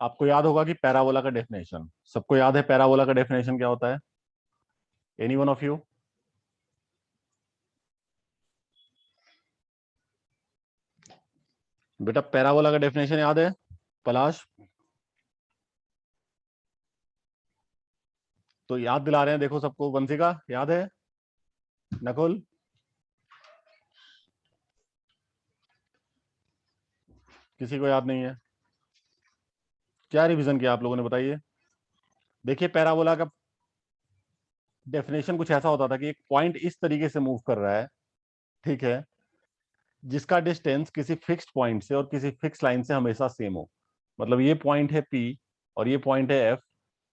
आपको याद होगा कि पैराबोला का डेफिनेशन, सबको याद है पैराबोला का डेफिनेशन क्या होता है? Any one of you? बेटा पैराबोला का डेफिनेशन याद है? पलाश तो याद दिला रहे हैं, देखो सबको। वंशिका याद है? नकुल? किसी को याद नहीं है? क्या रिवीजन किया आप लोगों ने, बताइए। देखिए पैराबोला का डेफिनेशन कुछ ऐसा होता था कि एक पॉइंट इस तरीके से मूव कर रहा है, ठीक है, जिसका डिस्टेंस किसी फिक्स्ड पॉइंट से और किसी फिक्स लाइन से हमेशा सेम हो। मतलब ये पॉइंट है पी और ये पॉइंट है एफ,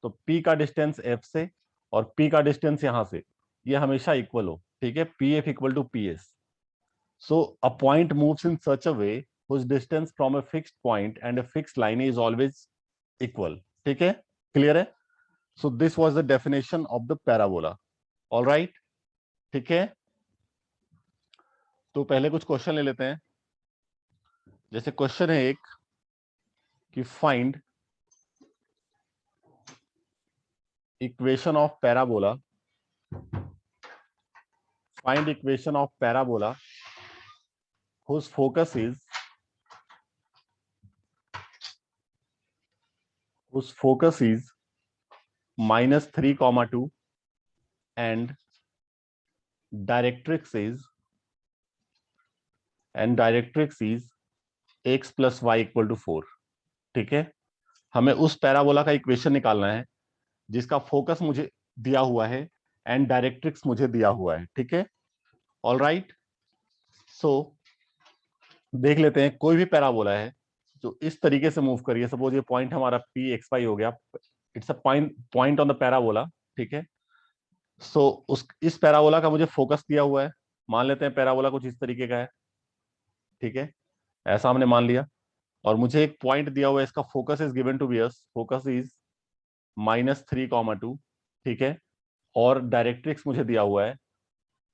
तो पी का डिस्टेंस एफ से और पी का डिस्टेंस यहां से ये हमेशा इक्वल हो, ठीक है, P F equal to P S. So a point moves in such a way whose distance from a fixed point and a fixed line is always equal। ठीक है, क्लियर है? So this was the definition of the parabola. All right, ठीक है। तो पहले कुछ question ले लेते हैं। जैसे क्वेश्चन है एक कि find equation of parabola, find equation of parabola whose focus is whose focus is -3, 2 and directrix is x plus y equal to 4। ठीक है, हमें उस पैराबोला का इक्वेशन निकालना है जिसका फोकस मुझे दिया हुआ है एंड डायरेक्ट्रिक्स मुझे दिया हुआ है, ठीक है। ऑल राइट, सो देख लेते हैं। कोई भी पैराबोला है जो इस तरीके से मूव करिए, सपोज ये पॉइंट हमारा पी एक्स वाई हो गया, it's a point on the parabola, ठीक है। सो उस इस पैराबोला का मुझे फोकस दिया हुआ है। मान लेते हैं पैराबोला कुछ इस तरीके का है, ठीक है, ऐसा हमने मान लिया। और मुझे एक पॉइंट दिया हुआ है, इसका focus is given to be S, focus is -3, 2, ठीक है। और डायरेक्ट्रिक्स मुझे दिया हुआ है,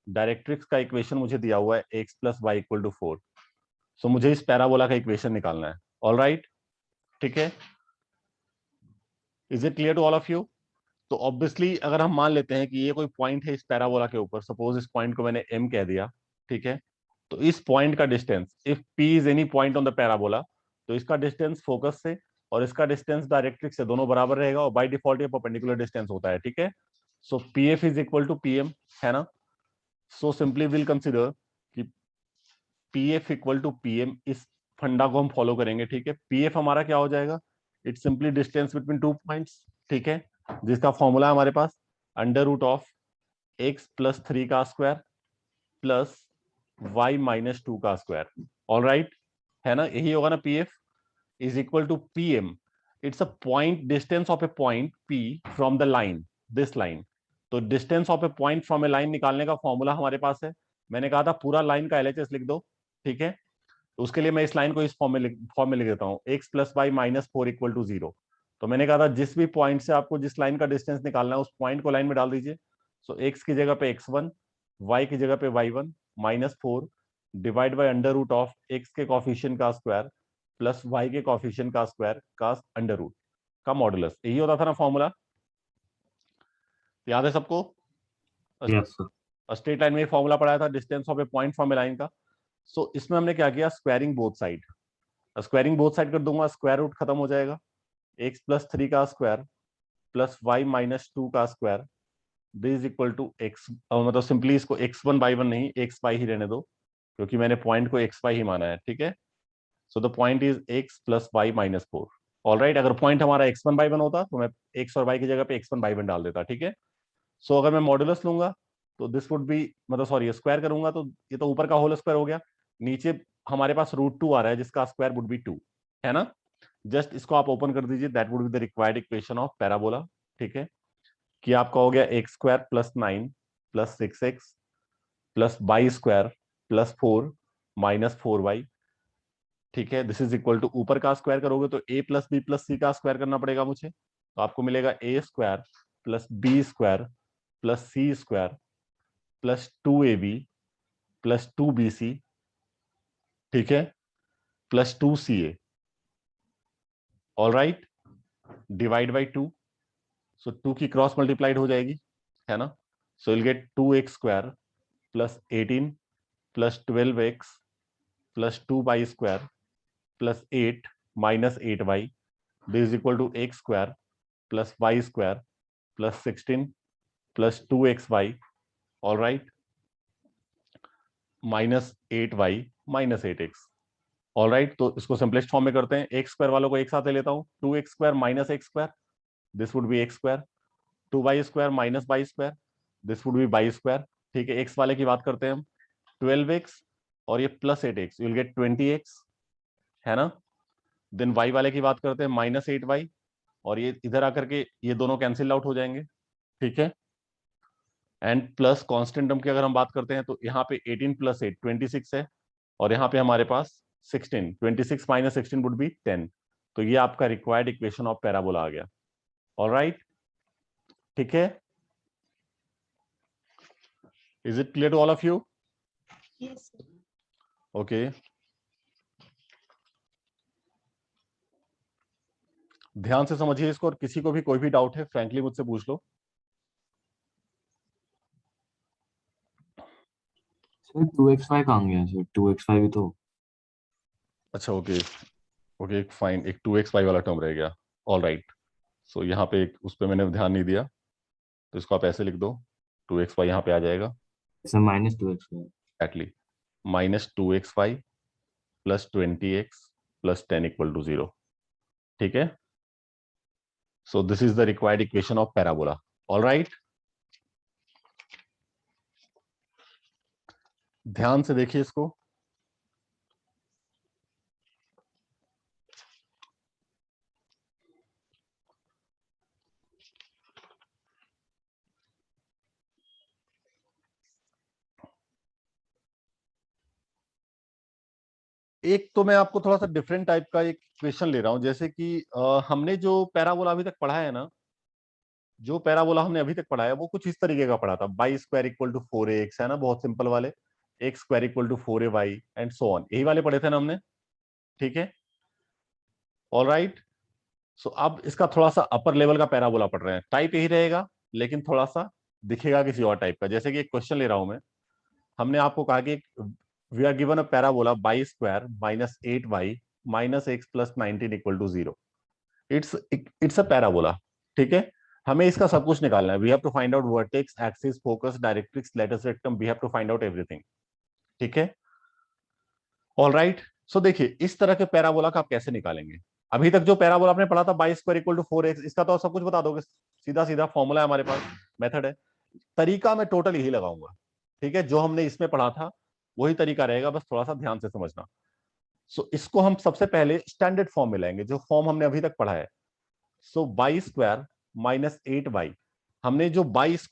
डायरेक्ट्रिक्स का इक्वेशन मुझे दिया हुआ है x plus y equal to 4। सो मुझे इस पैराबोला का इक्वेशन निकालना है। ऑल राइट, ठीक है। Is it clear to all of you? तो ऑब्वियसली अगर हम मान लेते हैं कि ये कोई पॉइंट है इस पैराबोला के ऊपर, सपोज इस पॉइंट को मैंने एम कह दिया, ठीक है। तो इस पॉइंट का distance, if P is any point on the parabola, तो इसका डिस्टेंस फोकस से और इसका डिस्टेंस डायरेक्ट्रिक्स से दोनों बराबर रहेगा, और बाय डिफॉल्ट ये परपेंडिकुलर डिस्टेंस होता है, ठीक है। So P F is equal to P M, है ना। सो सिंपली विल कंसिडर कि P F equal to P M, इस फंडा को हम फॉलो करेंगे, ठीक है। पी एफ हमारा क्या हो जाएगा? It's simply distance between two points, ठीक है, जिसका फॉर्मूला है हमारे पास under root of X plus 3 का स्क्वायर प्लस वाई माइनस 2 का स्क्वायर। ऑल राइट, है ना, यही होगा ना। P F is equal to P M, it's a point, distance of a point P from the line, this line. तो distance of a point from a line निकालने का formula हमारे पास है। मैंने कहा था पूरा लाइन का एलएचएस लिख दो, ठीक है। तो उसके लिए मैं इस लाइन को इस फॉर्म में लिख देता हूँ, x plus y -4 equal to 0। तो मैंने कहा था जिस भी पॉइंट से आपको जिस लाइन का डिस्टेंस निकालना है उस पॉइंट को लाइन में डाल दीजिए। सो एक्स की जगह पे x1, वाई की जगह पे y1 -4 divide by under root of x के कॉफिशिएंट का स्क्वायर प्लस वाई के कॉफिशिएंट का स्क्वायर का अंडर रूट का मॉडुलस, यही होता था ना फॉर्मूला। याद है सबको? Yes sir. स्ट्रेट लाइन में फॉर्मूला पढ़ाया था distance of a point from a line का। सो इसमें हमने क्या किया, squaring both side. Squaring both side कर दूंगा, स्क्वायर रूट खत्म हो जाएगा, एक्स प्लस 3 का स्क्वायर प्लस वाई -2 का square, this is equal to x, मतलब सिंपली इसको x1 y1 नहीं x y ही रहने दो, क्योंकि मैंने पॉइंट को xy ही माना है, ठीक है। So the point is x plus y -4। All right, अगर पॉइंट हमारा x1 y1 होता तो मैं x और y की जगह पे x1 y1 डाल देता, ठीक है। सो अगर मैं मॉडुलस लूंगा तो दिस वुड बी, मतलब सॉरी स्क्वायर करूंगा तो ये तो ऊपर का होल स्क्वायर हो गया, नीचे हमारे पास √2 आ रहा है जिसका स्क्वायर वुड बी 2, है ना। जस्ट इसको आप ओपन कर दीजिए, that would be the required equation of parabola, ठीक है। कि आपका हो गया x² plus 9 plus 6x plus y² plus 4 -4y, ठीक है। दिस इज इक्वल टू, ऊपर का स्क्वायर करोगे तो a प्लस बी प्लस सी का स्क्वायर करना पड़ेगा मुझे, तो आपको मिलेगा a² plus b² plus c² plus 2ab plus 2bc, ठीक है, plus 2ca। All right, divide by 2, so 2 की क्रॉस मल्टीप्लाइड हो जाएगी, है ना। So will get 2x square plus 18 plus 12x plus 2y square plus 8 minus 8y, this is equal to x square plus y square plus 16 plus 2xy, all right, minus 8y minus 8x, all right. तो इसको simplest form में करते हैं, x square वालों को एक साथ ले लेता हूं, 2x square minus x square, this would be x square, 2y square minus y square, this would be y square. ठीक है, एक्स वाले की बात करते हैं हम, 12x और ये plus 8x, will get 20x, है ना। देन y वाले की बात करते हैं, माइनस 8y, और ये इधर आकर के ये दोनों कैंसिल आउट हो जाएंगे, ठीक है। एंड प्लस कांस्टेंट टर्म की अगर हम बात करते हैं तो यहाँ पे 18 प्लस 8 26 है, और यहाँ पे हमारे पास 16, 26 माइनस 16 वुड बी 10। तो ये आपका रिक्वायर्ड इक्वेशन ऑफ पैराबोला आ गया, ऑलराइट, ठीक है। Is it clear to all of you? Yes. Okay, ध्यान से समझिए इसको, और किसी को भी कोई भी डाउट है फ्रैंकली मुझसे पूछ लो। सर 2xy कहाँ गया सर? 2xy भी तो अच्छा, ओके ओके, फाइन, एक 2xy वाला टर्म रह गया, ऑल राइट। सो यहाँ पे एक उस पर मैंने ध्यान नहीं दिया, तो इसको आप ऐसे लिख दो, 2xy यहाँ पे आ जाएगा, sir -2xy। Actually minus 2xy plus 20x plus 10 equal to 0, ठीक है। So this is the required equation of parabola, all right. ध्यान से देखिए इसको, एक तो मैं आपको थोड़ा सा डिफरेंट टाइप का एक क्वेश्चन ले रहा हूं, जैसे कि हमने जो पैराबोला अभी तक पढ़ा है ना, जो पैराबोला हमने अभी तक पढ़ा है वो कुछ इस तरीके का पढ़ा था, y square equal to 4ax, है ना, बहुत सिंपल वाले, x square equal to 4ay and so on, यही वाले पढ़े थे ना हमने, ठीक है, ऑल राइट। सो अब इसका थोड़ा सा अपर लेवल का पैराबोला पढ़ रहे हैं, टाइप यही रहेगा लेकिन थोड़ा सा दिखेगा किसी और टाइप का। जैसे कि एक क्वेश्चन ले रहा हूं मैं, हमने आपको कहा कि we are given a parabola y square minus 8y minus x plus 19 equal to 0, it's a parabola, ठीक है। हमें इसका सब कुछ निकालना है, we have to find out vertex, axis, focus, directrix, latus rectum, we have to find out everything, ठीक है, ऑल राइट। सो देखिए इस तरह के पैराबोला का आप कैसे निकालेंगे। अभी तक जो पैराबोला आपने पढ़ा था y square equal to 4x, इसका तो सब कुछ बता दोगे, सीधा सीधा फॉर्मूला है हमारे पास, मेथड है, तरीका मैं टोटल यही लगाऊंगा, ठीक है। जो हमने इसमें पढ़ा था वही तरीका रहेगा, बस थोड़ा सा ध्यान से समझना। सो इसको हम सबसे पहले स्टैंडर्ड फॉर्म में लाएंगे, जो फॉर्म हमने अभी तक पढ़ा है। So by square minus 8y, हमने जो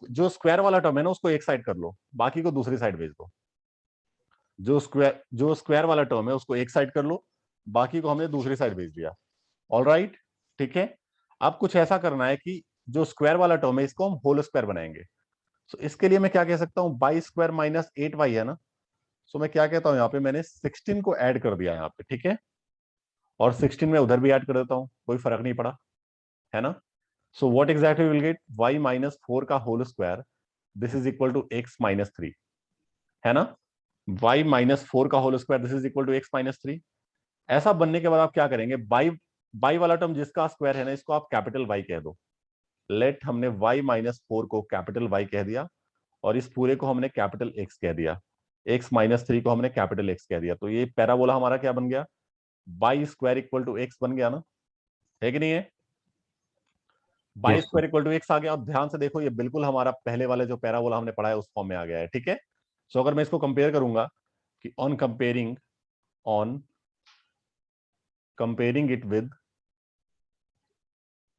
जो स्क्वायर वाला टर्म है ना उसको एक साइड कर लो, बाकी को दूसरी साइड भेज दो। जो स्क्वायर वाला टर्म है उसको एक साइड कर लो, बाकी को हमने दूसरी साइड भेज दिया, ऑल राइट, ठीक है। अब कुछ ऐसा करना है कि जो स्क्वायर वाला टर्म है इसको हम होल स्क्वायर बनाएंगे। सो इसके लिए मैं क्या कह सकता हूं, बाई स्क्वायर माइनस 8y है ना, सो मैं क्या कहता हूं, यहाँ पे मैंने 16 को ऐड कर दिया यहाँ पे, ठीक है, और 16 में उधर भी ऐड कर देता हूं, कोई फर्क नहीं पड़ा, है ना। So what exactly will get, y minus 4 का whole square, this is equal to x minus 3, है ना, y माइनस 4 का whole square, this is equal to x minus 3। ऐसा बनने के बाद आप क्या करेंगे, बाई बाई वाला टर्म जिसका स्क्वायर है ना, इसको आप कैपिटल Y कह दो, लेट हमने y माइनस 4 को कैपिटल Y कह दिया, और इस पूरे को हमने कैपिटल X कह दिया, x माइनस 3 को हमने कैपिटल X कह दिया। तो ये पैराबोला हमारा क्या बन गया, Y square equal to X बन गया ना, है कि नहीं है, Y yes sir. Square equal to X आ गया। और ध्यान से देखो ये बिल्कुल हमारा पहले वाले जो पैराबोला हमने पढ़ा है उस फॉर्म में आ गया है, ठीक है। सो अगर मैं इसको कंपेयर करूंगा कि on comparing it with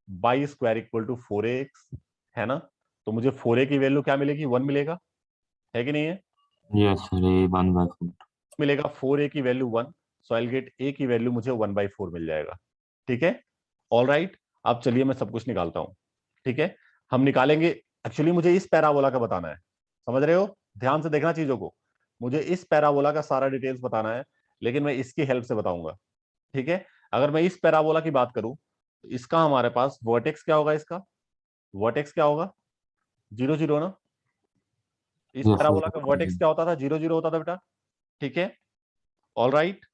y square equal to 4ax, है ना, तो मुझे 4a की वैल्यू क्या मिलेगी, 1 मिलेगा, है कि नहीं है, यस सर, ये 1/4। मिलेगा 4a की value 1, so I will get a की वैल्यू मुझे 1/4 मिल जाएगा, ठीक है, ऑल राइट। अब चलिए मैं सब कुछ निकालता हूं, ठीक है, हम निकालेंगे। एक्चुअली मुझे इस पैराबोला का बताना है, समझ रहे हो, ध्यान से देखना चीजों को, मुझे इस पैराबोला का सारा डिटेल्स बताना है, लेकिन मैं इसकी हेल्प से बताऊंगा, ठीक है। अगर मैं इस पैराबोला की बात करूं इसका हमारे पास वर्टेक्स क्या होगा, इसका वर्टेक्स क्या होगा, 0 0 ना। इस Yes, sir. पैराबोला का वर्टेक्स क्या होता था, 0 0 होता था बेटा, ठीक है। ऑल राइट,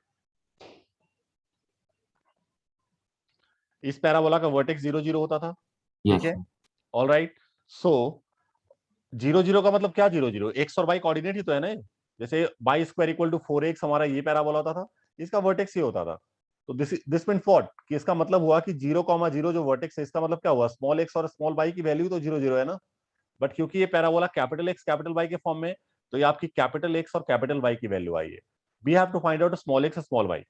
इस पैराबोला का वर्टेक्स 0 0 होता था, ठीक Yes, है। sir. ऑल राइट, सो 0 0 का मतलब क्या, 0 0 एक्स और वाई कोऑर्डिनेट ही तो है ना। जैसे by square equal to 4x हमारा ये पैराबोला होता था, इसका वर्टेक्स ये होता था। तो दिस मीन व्हाट, कि इसका मतलब हुआ कि 0,0 जो वर्टेक्स है, इसका मतलब क्या हुआ, स्मॉल एक्स और स्मॉल वाई की वैल्यू तो 0 0 है ना। बट क्योंकि ये parabola capital X capital Y के फॉर्म में, तो ये आपकी कैपिटल एक्स और कैपिटल वाई की वैल्यू आई है। We have to find out small x small y.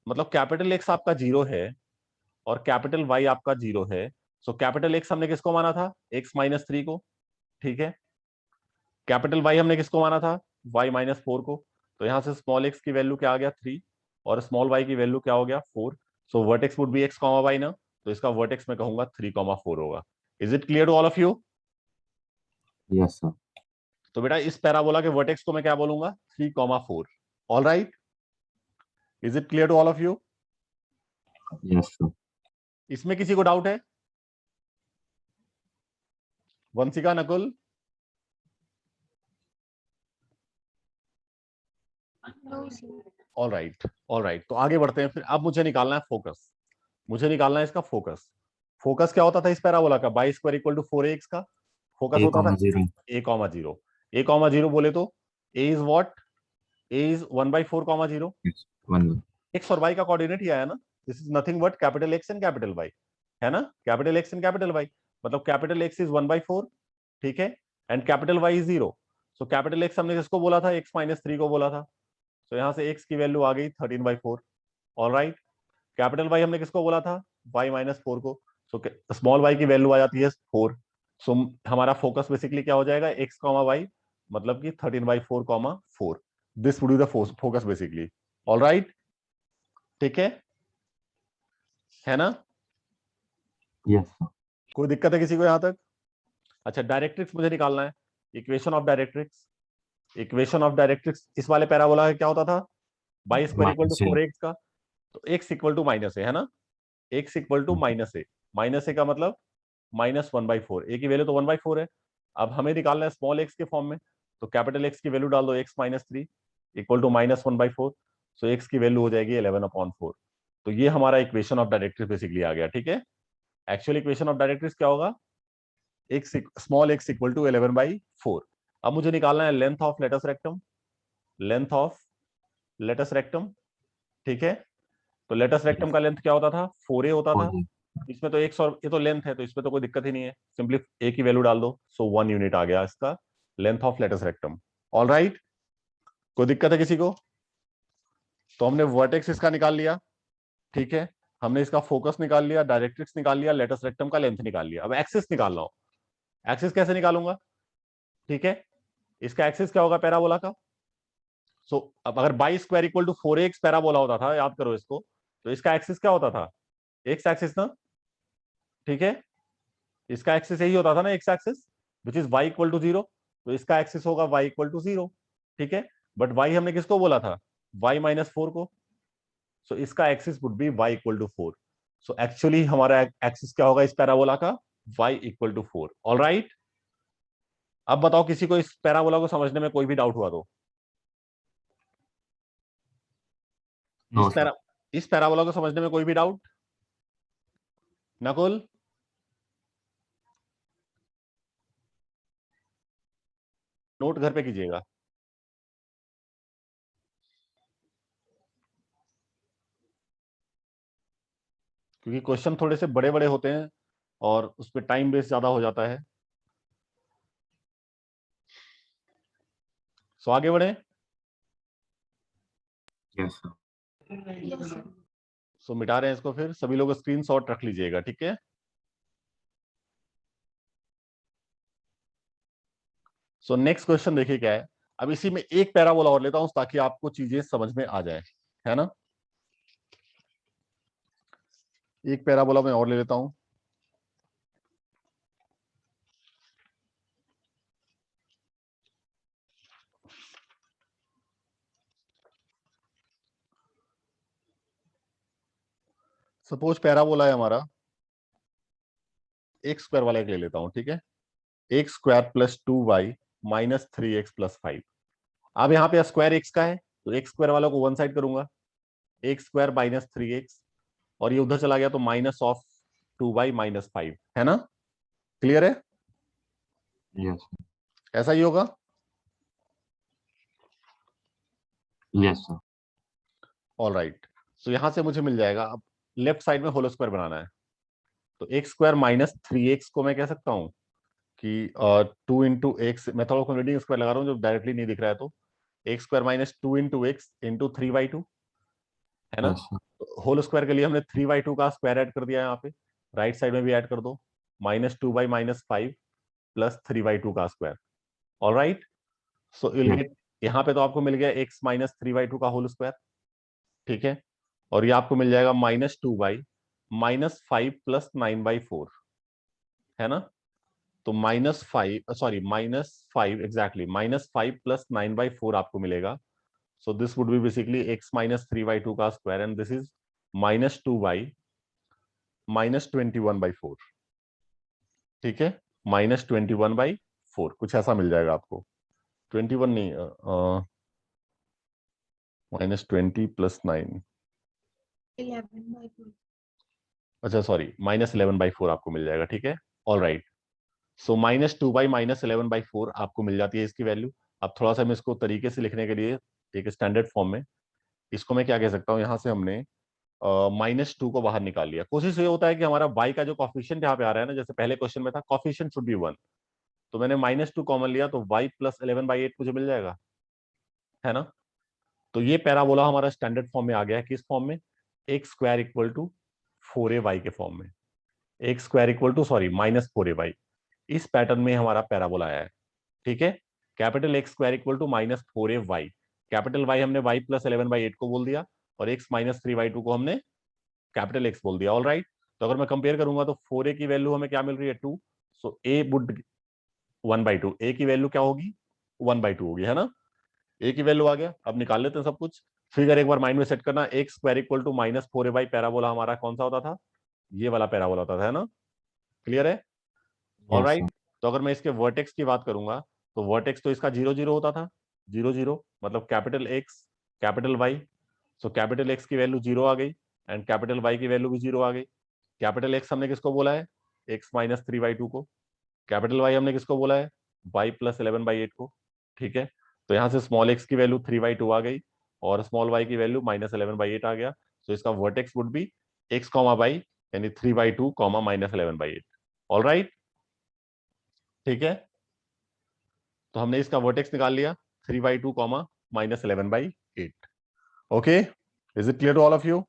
मतलब कैपिटल एक्स आपका 0 है और कैपिटल वाई आपका 0 है। सो कैपिटल एक्स हमने किसको माना था, x-3 को, ठीक है। कैपिटल वाई हमने किसको माना था, y-4 को। तो यहां से स्मॉल एक्स की वैल्यू क्या आ गया, 3, और स्मॉल वाई की वैल्यू क्या हो गया, 4। So vertex would be x comma Y ना, तो इसका वर्टेक्स मैं कहूंगा 3,4 होगा। Is it clear to all of you. Yes, sir. तो बेटा इस पैराबोला के वर्टेक्स को मैं क्या बोलूंगा, 3,4। All right, is it clear to all of you. Yes, sir. इसमें किसी को डाउट है, Vanshika, Nakul. All right, all right, तो आगे बढ़ते हैं फिर। अब मुझे निकालना है फोकस, मुझे निकालना है इसका फोकस। फोकस क्या होता था इस पैराबोला का, by square equal to 4x का फोकस A होता था comma 0. a,0। a,0 बोले तो a is what, a is 1/4,0। Yes. 1. X और वाई का कोऑर्डिनेट ही आया ना, this is nothing but capital X and capital Y, है ना, capital X and capital Y. मतलब कैपिटल एक्स इज 1/4, ठीक है, and capital Y is 0। So capital X हमने किसको बोला था, x-3 को बोला था। सो यहां से x की वैल्यू आ गई 13/4। ऑल राइट, कैपिटल वाई हमने किसको बोला था, y-4 को। सो स्मॉल वाई की वैल्यू आ जाती है 4। सो हमारा फोकस बेसिकली क्या हो जाएगा, x कॉमा वाई, मतलब कि 13/4,4। This would be the focus basically. All right, ठीक है ना। Yes, sir. कोई दिक्कत है किसी को यहां तक। अच्छा, डायरेक्ट्रिक्स मुझे निकालना है, equation of directrix. Equation of directrix इस वाले पैराबोला का क्या होता था, y square equal to Minus A. 4x का, तो x इक्वल टू माइनस है ना, x equal to minus A. Minus A का मतलब -1/4, ए की वैल्यू तो 1/4 है। अब हमें निकालना है स्मॉल एक्स के फॉर्म में, तो कैपिटल एक्स की वैल्यू डाल दो, x-3 equal to -1/4। So x की वैल्यू हो जाएगी 11/4। तो ये हमारा इक्वेशन ऑफ डायरेक्ट्रिक्स बेसिकली आ गया, ठीक है। एक्चुअल इक्वेशन ऑफ डायरेक्ट्रिक्स क्या होगा, x small x equal to 11/4। अब मुझे निकालना है length of latus rectum, length of latus rectum, ठीक है। तो लेटस रेक्टम Yes. का लेंथ क्या होता था, 4a होता था। 4. इसमें तो एक और ये तो लेंथ है, तो इसमें तो कोई दिक्कत ही नहीं है, सिंपली ए की वैल्यू डाल दो। सो 1 यूनिट आ गया इसका length of latus rectum. All right, कोई दिक्कत है किसी को। तो हमने वर्टेक्स इसका निकाल लिया, ठीक है। हमने इसका फोकस निकाल लिया, डायरेक्ट्रिक्स निकाल लिया, लेटस रेक्टम का लेंथ निकाल लिया। अब एक्सिस निकालना हो, एक्सिस कैसे निकालूंगा, ठीक है। इसका एक्सिस क्या होगा पैराबोला का। सो अब अगर y square equal to 4x parabola होता था, याद करो इसको, तो इसका एक्सिस क्या होता था, एक्स एक्सिस ना, ठीक है। इसका एक्सिस यही होता था ना, x axis, which is y equal to 0। तो इसका एक्सिस होगा वाई इक्वल टू 0, ठीक है। बट वाई हमने किसको बोला था, y-4 को। सो इसका axis would be y equal to 4। So actually हमारा एक्सिस क्या होगा इस पैराबोला का, y equal to 4। All right, अब बताओ किसी को इस पैराबोला को समझने में कोई भी डाउट हुआ तो। इस No, sir. पैरा इस पैराबोला को समझने में कोई भी डाउट, नकुल। नोट घर पे कीजिएगा, क्योंकि क्वेश्चन थोड़े से बड़े बड़े होते हैं और उस पर टाइम वेस्ट ज्यादा हो जाता है। सो आगे बढ़े। Yes, sir. सो मिटा रहे हैं इसको, फिर सभी लोग स्क्रीनशॉट रख लीजिएगा, ठीक है। सो नेक्स्ट क्वेश्चन देखिए क्या है। अब इसी में एक पैराबोला और लेता हूं ताकि आपको चीजें समझ में आ जाए, है ना। एक पैराबोला मैं और ले लेता हूं। सपोज पैराबोला है हमारा एक्स स्क्वायर वाला एक ले लेता हूं, ठीक है। X square plus 2y minus 3x plus 5। अब यहाँ पे स्क्वायर एक्स का है तो एक्स स्क्वायर वाला को वन साइड करूंगा, एक्स स्क्वायर माइनस 3x, और ये उधर चला गया तो माइनस ऑफ 2y माइनस 5, है ना। क्लियर है, Yes. ऐसा ही होगा। Yes, sir. ऑल राइट, सो यहां से मुझे मिल जाएगा। अब लेफ्ट साइड में होल स्क्वायर बनाना है, तो एक्स स्क्वायर माइनस 3x को मैं कह सकता हूं कि 2 × x, मैं थोड़ा कन्वर्टिंग स्क्वायर लगा रहा हूँ जो डायरेक्टली नहीं दिख रहा है, तो x square minus 2 × x into 3y2, है ना। Yes, sir. होल स्क्वायर के लिए हमने 3y2 का स्क्वायर ऐड कर दिया यहाँ पे, राइट साइड में भी ऐड कर दो, -2y माइनस 5 प्लस 3y2 का square. All right, so will Yes. Get, यहाँ पे तो आपको मिल गया x माइनस 3y2 का होल स्क्वायर, ठीक है। और ये आपको मिल जाएगा -2y माइनस 5 प्लस 9/4, है ना। तो -5, सॉरी -5 एग्जैक्टली, -5 प्लस 9/4 आपको मिलेगा। So this would B basically x minus 3y2 का square, and this is -2y minus 21/4, ठीक है। -21/4 कुछ ऐसा मिल जाएगा आपको, 21 नहीं, -20 प्लस 9, 11/4। अच्छा सॉरी, -11/4 आपको मिल जाएगा, ठीक है। ऑल राइट, सो -2y -11/4 आपको मिल जाती है इसकी वैल्यू। अब थोड़ा सा मैं इसको तरीके से लिखने के लिए एक स्टैंडर्ड फॉर्म में, इसको मैं क्या कह सकता हूँ, यहाँ से हमने -2 को बाहर निकाल लिया। कोशिश ये होता है कि हमारा y का जो कॉफिशिएंट यहाँ पे आ रहा है ना, जैसे पहले क्वेश्चन में था कॉफिशिएंट शुड बी 1, तो मैंने -2 कॉमन लिया तो y प्लस 11/8 मुझे मिल जाएगा, है ना। तो ये पैराबोला हमारा स्टैंडर्ड फॉर्म में आ गया है, किस फॉर्म में, x square equal to 4ay के फॉर्म में, x square equal to sorry -4ay, इस पैटर्न में हमारा पैराबोला आया है, ठीक है। Capital X square equal to -4ay, capital Y हमने y प्लस 11/8 को बोल दिया, और x माइनस 3y2 को हमने कैपिटल एक्स बोल दिया। ऑल राइट, तो अगर मैं कंपेयर करूंगा तो 4a की वैल्यू हमें क्या मिल रही है, 2, सो a वुड 1/2, a की वैल्यू क्या होगी, 1/2 होगी, है ना। a की वैल्यू आ गया, अब निकाल लेते हैं सब कुछ। फिगर एक बार माइंड में सेट करना, x square equal to -4a parabola हमारा कौन सा होता था, ये वाला पैराबोला होता था, है ना। क्लियर है, ऑल Yes, राइट। sir. तो अगर मैं इसके वर्टेक्स की बात करूंगा तो वर्टेक्स तो इसका 0 0 होता था, 0 0, मतलब capital X capital Y, so capital X की वैल्यू 0 आ गई, एंड कैपिटल वाई की वैल्यू भी 0 आ गई। कैपिटल एक्स हमने किसको बोला है, एक्स माइनस 3y2 को, कैपिटल वाई हमने किसको बोला है, वाई प्लस 11/8 को, ठीक है। तो यहाँ से स्मॉल एक्स की वैल्यू 3y2 आ गई, और स्मॉल वाई की वैल्यू -11/8 आ गया। तो इसका vertex would be x comma y, यानी 3/2 कॉमा -11/8। ऑल राइट, ठीक है। तो हमने इसका वर्टेक्स निकाल लिया, 3/2 comma -11/8। Okay, is it clear to all of you.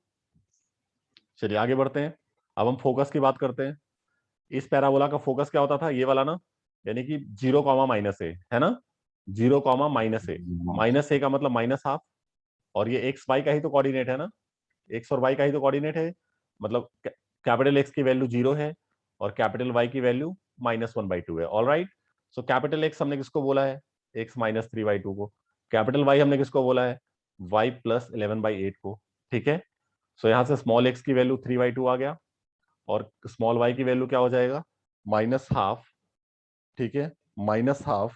चलिए आगे बढ़ते हैं, अब हम फोकस की बात करते हैं। इस पैराबोला का फोकस क्या होता था, ये वाला ना, यानी कि 0 कॉमा -a, है ना, 0 कॉमा -a, Yes. -a का मतलब -1/2, और ये एक्स वाई का ही तो कोऑर्डिनेट है ना, एक्स और वाई का ही तो कोऑर्डिनेट है, मतलब कैपिटल एक्स की वैल्यू 0 है और कैपिटल वाई की वैल्यू -1/2 है। ऑल राइट, सो कैपिटल एक्स हमने किसको बोला है, एक्स माइनस 3y2 को, कैपिटल वाई हमने किसको बोला है, वाई प्लस 11/8 को, ठीक है। सो यहां से स्मॉल एक्स की वैल्यू 3y2 आ गया, और स्मॉल वाई की वैल्यू क्या हो जाएगा, -1/2, ठीक है, -1/2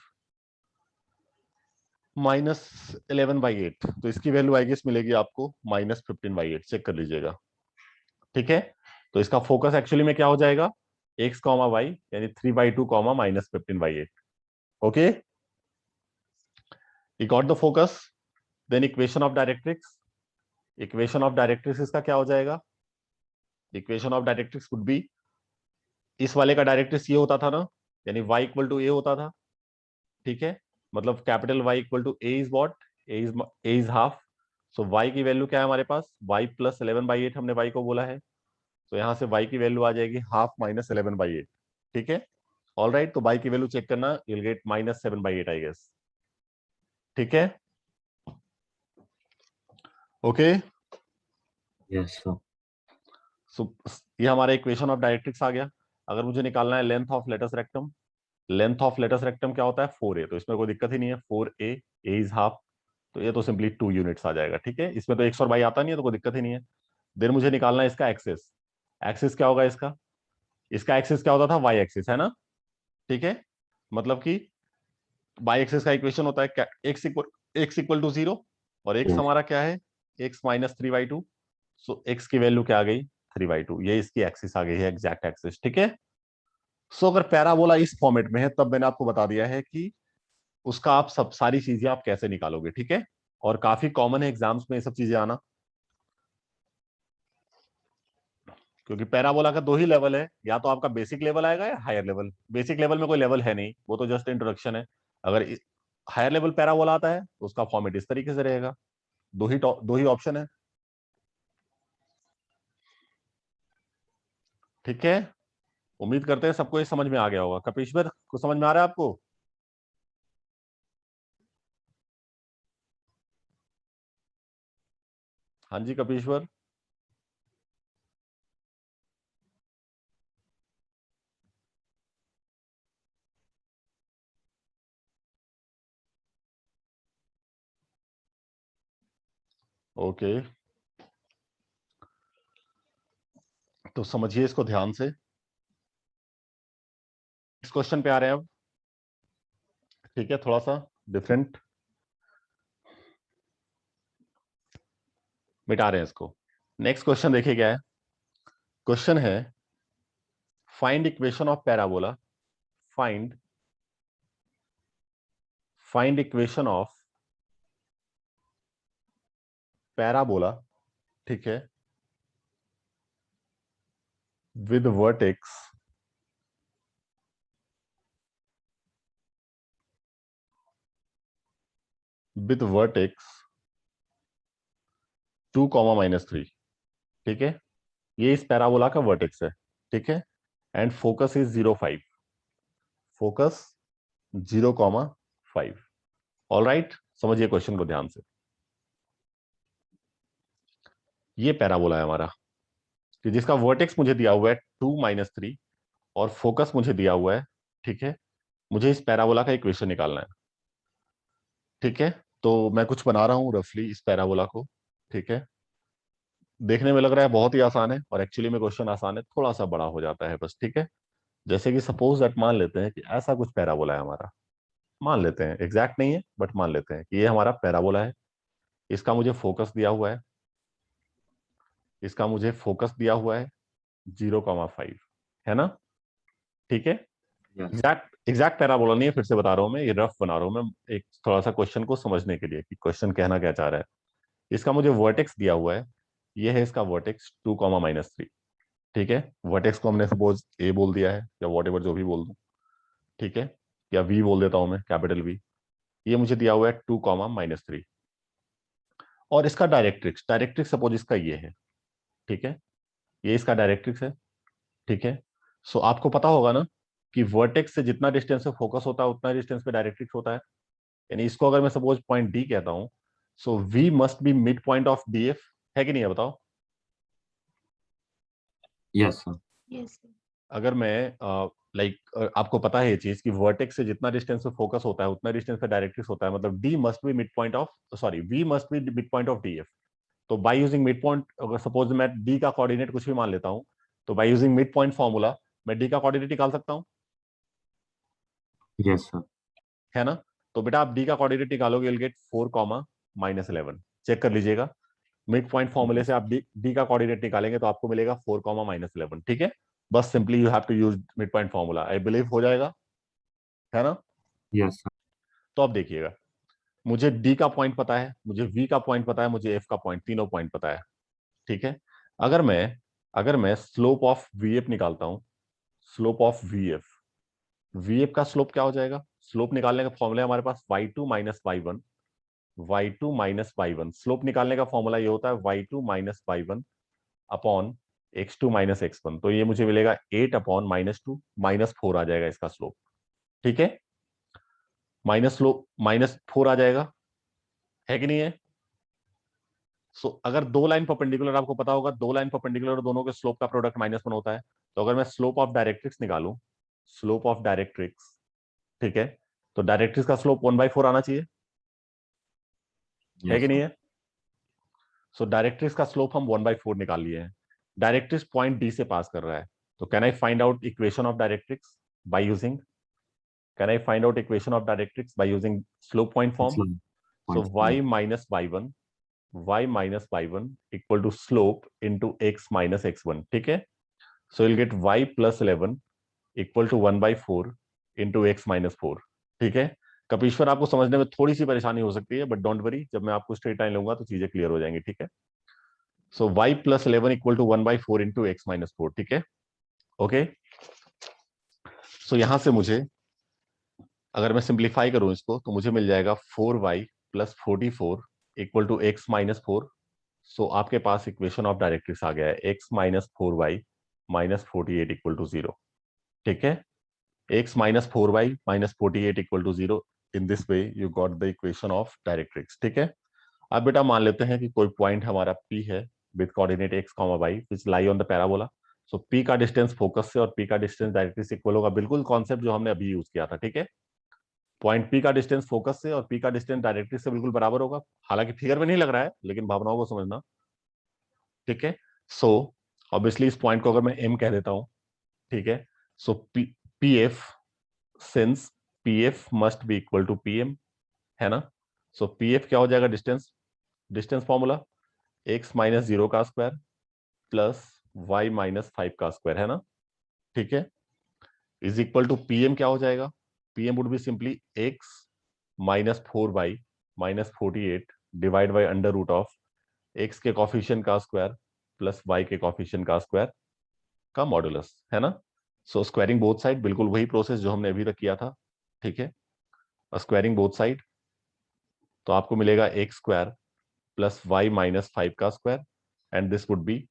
-11/8, तो इसकी वैल्यू आई गेस मिलेगी आपको -15/8, चेक कर लीजिएगा, ठीक है। तो इसका फोकस एक्चुअली में क्या हो जाएगा, एक्स कॉमा वाई, यानी 3/2 comma -15/8। Okay, you got the focus. Then equation of directrix, equation of directrix इसका क्या हो जाएगा, equation of directrix would be, इस वाले का डायरेक्ट्रिक्स ये होता था ना, यानी y इक्वल टू ए होता था, ठीक है। मतलब capital Y equal to a is what, a is half. So y की वैल्यू क्या है हमारे पास, y प्लस 11/8 हमने y को बोला है, तो यहां से y की वैल्यू आ जाएगी हाफ -11/8, ठीक है। ऑल राइट, तो y की वैल्यू चेक करना, you'll get -7/8 आई गेस, ठीक है। Okay, Yes, sir. सो ये हमारा इक्वेशन ऑफ डायरेक्ट्रिक्स आ गया। अगर मुझे निकालना है length of latus rectum, length of latus rectum क्या होता है, 4a, तो इसमें कोई दिक्कत ही नहीं है, 4a, a इज हाफ, तो ये तो सिंपली 2 यूनिट्स आ जाएगा, ठीक है। इसमें तो एक्स और वाई आता नहीं है, तो कोई दिक्कत ही नहीं है। देन मुझे निकालना है इसका एक्सेस, एक्सेस क्या होगा इसका, इसका एक्सिस क्या होता था, वाई एक्सिस, है ना, ठीक है। मतलब कि वाई एक्सिस का इक्वेशन होता है एक्स इक्वल टू 0, और एक्स Yes. हमारा क्या है, एक्स माइनस 3/2। सो एक्स की वैल्यू क्या आ गई, 3/2, ये इसकी एक्सिस आ गई है, एग्जैक्ट एक्सिस, ठीक है। सो अगर पैराबोला इस फॉर्मेट में है, तब मैंने आपको बता दिया है कि उसका आप सब सारी चीजें आप कैसे निकालोगे, ठीक है। और काफी कॉमन है एग्जाम्स में ये सब चीजें आना, क्योंकि पैराबोला का दो ही लेवल है, या तो आपका बेसिक लेवल आएगा या हायर लेवल। बेसिक लेवल में कोई लेवल है नहीं, वो तो जस्ट इंट्रोडक्शन है। अगर हायर लेवल पैराबोला आता है तो उसका फॉर्मेट इस तरीके से रहेगा, दो ही ऑप्शन है, ठीक है। उम्मीद करते हैं सबको ये समझ में आ गया होगा। कपिश्वर, कुछ समझ में आ रहा है आपको? हाँ जी कपिश्वर। ओके, तो समझिए इसको ध्यान से। इस क्वेश्चन पे आ रहे हैं अब, ठीक है, थोड़ा सा डिफरेंट, मिटा रहे हैं इसको। नेक्स्ट क्वेश्चन देखिए क्या है। क्वेश्चन है, find equation of parabola, find find equation of parabola, ठीक है, विद वर्टेक्स विद वर्टेक्स 2, -3, ठीक है। ये इस पैराबोला का वर्टेक्स है, ठीक है। And focus is 0, 5, focus 0, 5। All right, समझिए क्वेश्चन को ध्यान से। ये पैराबोला है हमारा, कि जिसका वर्टेक्स मुझे दिया हुआ है 2, -3, और फोकस मुझे दिया हुआ है, ठीक है। मुझे इस पैराबोला का इक्वेशन निकालना है, ठीक है। तो मैं कुछ बना रहा हूं रफली इस पैराबोला को, ठीक है। देखने में लग रहा है बहुत ही आसान है, और एक्चुअली में क्वेश्चन आसान है, थोड़ा सा बड़ा हो जाता है बस, ठीक है। जैसे कि सपोज दैट, मान लेते हैं कि ऐसा कुछ पैराबोला है हमारा, मान लेते हैं, एग्जैक्ट नहीं है बट मान लेते हैं कि ये हमारा पैराबोला है। इसका मुझे फोकस दिया हुआ है, इसका मुझे फोकस दिया हुआ है 0, 5, है ना, ठीक है। Yes. एग्जैक्ट पैराबोला नहीं है, फिर से बता रहा हूं मैं, ये रफ बना रहा हूं मैं, एक थोड़ा सा क्वेश्चन को समझने के लिए कि क्वेश्चन कहना क्या चाह रहा है। इसका मुझे वर्टेक्स दिया हुआ है, ये है इसका वर्टेक्स 2, -3, ठीक है। वर्टेक्स को हमने सपोज ए बोल दिया है, या वॉट एवर जो भी बोल दूं, ठीक है, या वी बोल देता हूं मैं, कैपिटल वी। ये मुझे दिया हुआ है 2, -3, और इसका डायरेक्ट्रिक्स डायरेक्ट्रिक्स सपोज इसका ये है, ठीक है। ये इसका डायरेक्ट्रिक्स है, ठीक है। सो आपको पता होगा ना कि वर्टेक्स से जितना डिस्टेंस पे फोकस होता है उतना डिस्टेंस पे डायरेक्ट्रिक्स होता है। यानी इसको अगर मैं सपोज पॉइंट डी कहता हूं, so V must be mid point of D F, है कि नहीं है, बताओ। Yes, sir. Yes, sir. अगर मैं आपको पता है ये चीज कि वर्टेक्स से जितना डिस्टेंस पे फोकस होता है उतना डिस्टेंस पे डायरेक्ट्रिक्स होता है, मतलब D must be mid point of, sorry, V must be mid point of D F. तो बाय यूजिंग मिड पॉइंट, अगर सपोज मैं डी का कोऑर्डिनेट कुछ भी मान लेता हूं, तो by using mid point formula मैं डी का कोऑर्डिनेट निकाल सकता हूं, Yes, sir. है ना। तो बेटा आप डी का कोऑर्डिनेट निकालोगे, विल गेट 4, -11। चेक कर लीजिएगा, मिड पॉइंट फॉर्मूले से आप डी का कोऑर्डिनेट निकालेंगे तो आपको मिलेगा 4, -11, ठीक है। बस simply you have to use mid point formula, I believe हो जाएगा, है ना। Yes, sir. तो अब देखिएगा, मुझे डी का पॉइंट पता है, मुझे वी का पॉइंट पता है, मुझे एफ का पॉइंट, तीनों पॉइंट पता है, ठीक है। अगर मैं अगर मैं स्लोप ऑफ वी एफ निकालता हूं, स्लोप ऑफ वी एफ का स्लोप क्या हो जाएगा, स्लोप निकालने का फॉर्मूला है हमारे पास y2 - y1, y2 - y1। Slope निकालने का फॉर्मूला ये होता है y2 - y1 upon x2 - x1। तो ये मुझे मिलेगा 8/-2 -4 आ जाएगा इसका स्लोप, ठीक है। -4 आ जाएगा, है कि नहीं है। सो अगर दो लाइन परपेंडिकुलर, आपको पता होगा दो लाइन परपेंडिकुलर दोनों के स्लोप का प्रोडक्ट -1 होता है। तो अगर मैं स्लोप ऑफ डायरेक्ट्रिक्स निकालूं, स्लोप ऑफ डायरेक्ट्रिक्स, ठीक है, तो डायरेक्ट्रिक्स का स्लोप 1/4 आना चाहिए, है Yes, कि नहीं sir. है। सो डायरेक्ट्रिक्स का स्लोप हम 1/4 निकाल लिए हैं। डायरेक्ट्रिक्स पॉइंट डी से पास कर रहा है, तो can I find out equation of directrix by using, can I find out equation of directrix by using slope point form? Slope so point y form. minus y1, y minus y1 equal to slope into x minus x1, ठीक है? So you'll get y plus 11 equal to 1 by 4 into x minus 4, ठीक है? कपीश्वर, आपको समझने में थोड़ी सी परेशानी हो सकती है, बट डोंट वरी, जब मैं आपको स्ट्रेट लाइन लूंगा तो चीजें क्लियर हो जाएंगी, ठीक है? सो y plus 11 equal to 1 by 4 into x minus 4, ठीक है? ओके, सो यहां से मुझे, अगर मैं सिंप्लीफाई करूं इसको, तो मुझे मिल जाएगा 4y plus 44 equal to x minus 4। So आपके पास इक्वेशन ऑफ डायरेक्ट्रिक्स आ गया है, x minus 4y minus 48 equal to 0, ठीक है? x minus 4y minus 48 equal to 0। In this way you got the equation of directrix, ठीक है? अब बेटा मान लेते हैं कि कोई पॉइंट हमारा P है with coordinate x, y which lie on the parabola. So P का डिस्टेंस फोकस से और P का डिस्टेंस डायरेक्ट्रिक्स इक्वल होगा, बिल्कुल कॉन्सेप्ट जो हमने अभी यूज किया था, ठीक है? पॉइंट P का डिस्टेंस फोकस से और P का डिस्टेंस डायरेक्ट्रिक्स से बिल्कुल बराबर होगा। हालांकि फिगर में नहीं लग रहा है, लेकिन भावनाओं को समझना, ठीक है? सो ऑब्वियसली इस पॉइंट को अगर मैं M कह देता हूं, ठीक है? So P F, since P F must be equal to P M, है ना? सो पी एफ क्या हो जाएगा? Distance, distance formula X minus 0 का स्क्वायर प्लस वाई माइनस 5 का स्क्वायर, है ना? ठीक है, इज इक्वल टू पीएम क्या हो जाएगा? PM would be simply x minus 4 y minus 48 divide by under root of x के कॉफिशियंट का स्क्वायर प्लस वाई के कॉफिशियंट का स्क्वायर का मॉडुलस, है ना? सो स्क्वायरिंग बोथ साइड, बिल्कुल वही प्रोसेस जो हमने अभी तक किया था, ठीक है? स्क्वायरिंग बोथ साइड, तो आपको मिलेगा x square plus Y minus 5 का square, and this would be